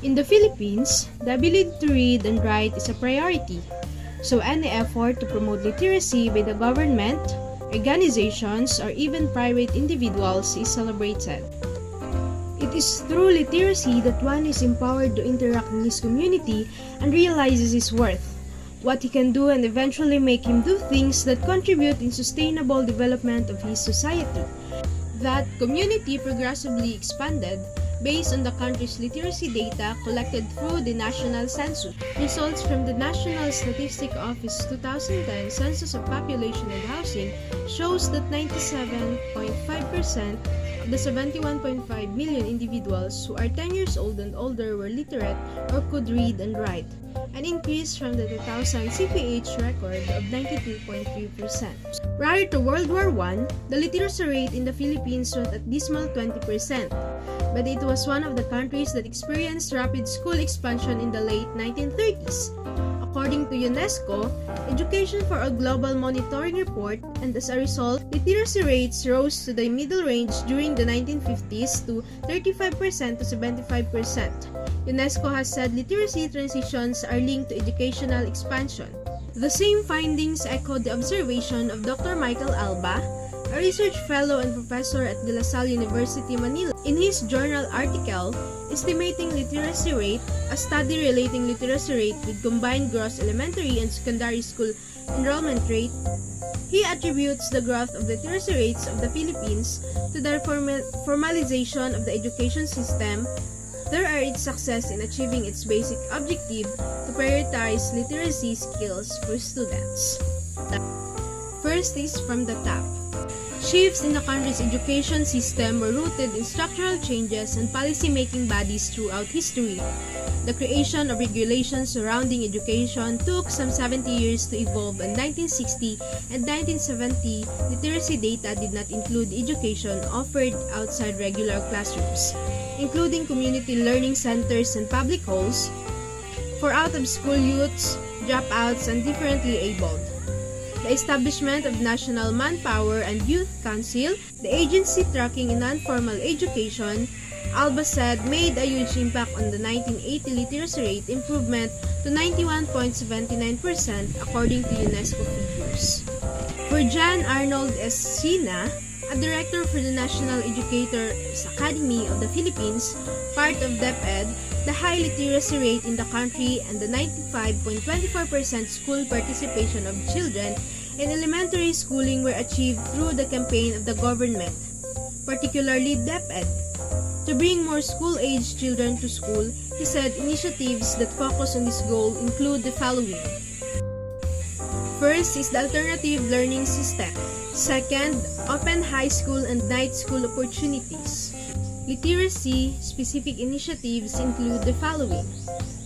In the Philippines, the ability to read and write is a priority, so any effort to promote literacy by the government, organizations, or even private individuals is celebrated. It is through literacy that one is empowered to interact in his community and realizes his worth, what he can do, and eventually make him do things that contribute in sustainable development of his society. That community progressively expanded based on the country's literacy data collected through the National Census. Results from the National Statistics Office 2010 Census of Population and Housing shows that 97.5% of the 71.5 million individuals who are 10 years old and older were literate or could read and write, an increase from the 2000 CPH record of 92.3%. Prior to World War I, the literacy rate in the Philippines was at dismal 20%, but it was one of the countries that experienced rapid school expansion in the late 1930s. According to UNESCO, Education for a Global Monitoring Report, and as a result, literacy rates rose to the middle range during the 1950s to 35% to 75%. UNESCO has said literacy transitions are linked to educational expansion. The same findings echoed the observation of Dr. Michael Alba, a research fellow and professor at De La Salle University, Manila, in his journal article, Estimating Literacy Rate, a study relating literacy rate with combined gross elementary and secondary school enrollment rate. He attributes the growth of literacy rates of the Philippines to the formalization of the education system, its success in achieving its basic objective to prioritize literacy skills for students. First is from the top. Shifts in the country's education system were rooted in structural changes and policy-making bodies throughout history. The creation of regulations surrounding education took some 70 years to evolve, and 1960 and 1970 literacy data did not include education offered outside regular classrooms, including community learning centers and public halls for out-of-school youths, dropouts, and differently abled. The establishment of National Manpower and Youth Council, the agency tracking in non-formal education, Alba said made a huge impact on the 1980 literacy rate improvement to 91.79% according to UNESCO figures. For John Arnold S. Sina, a director for the National Educators Academy of the Philippines, part of DepEd, the high literacy rate in the country and the 95.24% school participation of children in elementary schooling were achieved through the campaign of the government, particularly DepEd. To bring more school-aged children to school, he said initiatives that focus on this goal include the following. First is the alternative learning system. Second, open high school and night school opportunities. Literacy-specific initiatives include the following.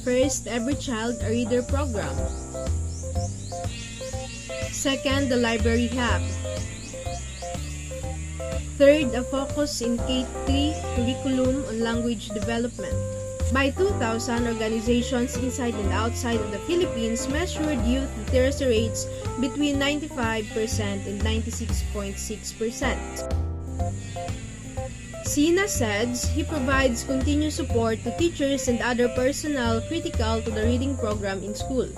First, Every Child a Reader program. Second, the Library Hub. Third, a focus in K-3 curriculum on language development. By 2000, organizations inside and outside of the Philippines measured youth literacy rates between 95% and 96.6%. Sina says he provides continued support to teachers and other personnel critical to the reading program in school.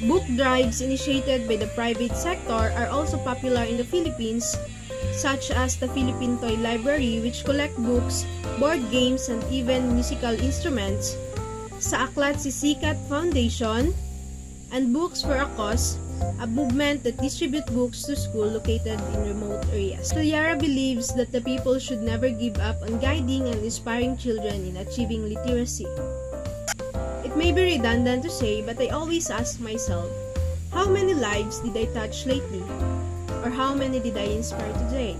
Book drives initiated by the private sector are also popular in the Philippines, such as the Philippine Toy Library, which collect books, board games, and even musical instruments, sa Aklat Si Sikat Foundation, and Books for a Cause, a movement that distribute books to schools located in remote areas. Tiara believes that the people should never give up on guiding and inspiring children in achieving literacy. It may be redundant to say, but I always ask myself, how many lives did I touch lately? Or how many did I inspire today?